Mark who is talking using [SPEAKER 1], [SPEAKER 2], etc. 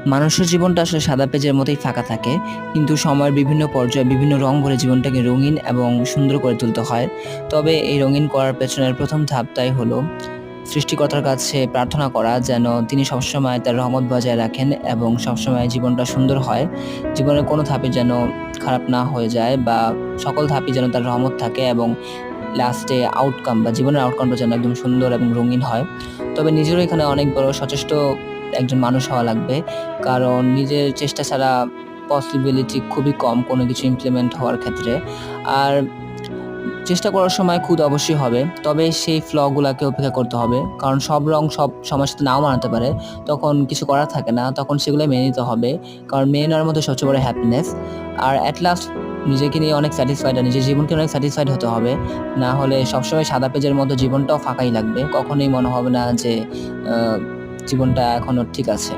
[SPEAKER 1] মানুষের জীবনটা আসলে সাদা পেজের মতোই ফাঁকা থাকে। কিন্তু সময়ের বিভিন্ন পর্যায়ে বিভিন্ন রং ভরে জীবনটাকে রঙিন এবং সুন্দর করে তুলতে হয়। তবে এই রঙিন করার পেছনের ১ম ধাপটাই হলো সৃষ্টিকর্তার কাছে প্রার্থনা করা যেন তিনি সবসময় তার রহমত বজায় রাখেন এবং সবসময় জীবনটা সুন্দর হয়। জীবনের কোনো ধাপই যেন খারাপ না হয়ে যায় বা সকল ধাপই যেন তার রহমত থাকে এবং লাস্টে আউটকাম বা জীবনের আউটকামটা যেন একদম সুন্দর এবং রঙিন হয়। তবে নিজেরও এখানে অনেক বড় সচেষ্ট একজন মানুষ হওয়া লাগবে। কারণ নিজের চেষ্টা ছাড়া পসিবিলিটি খুবই কম কোনো কিছু ইমপ্লিমেন্ট হওয়ার ক্ষেত্রে। আর চেষ্টা করার সময় খুঁত অবশ্যই হবে। তবে সেই ফ্ল গুলাকে উপেক্ষা করতে হবে। কারণ সব রং সব সময়ের সাথে নাও মানাতে পারে। তখন কিছু করার থাকে না। তখন সেগুলাই মেনে নিতে হবে। কারণ মেনে নেওয়ার মধ্যে সবচেয়ে বড় হ্যাপিনেস। আর এট লাস্ট নিজেকে নিয়ে অনেক স্যাটিসফাইড আর নিজের জীবনকে অনেক স্যাটিসফাইড হতে হবে। না হলে সবসময় সাদা পেজের মতো জীবনটাও ফাঁকাই লাগবে। কখনোই মনে হবে না যে আ জীবনটা এখনো ঠিক আছে।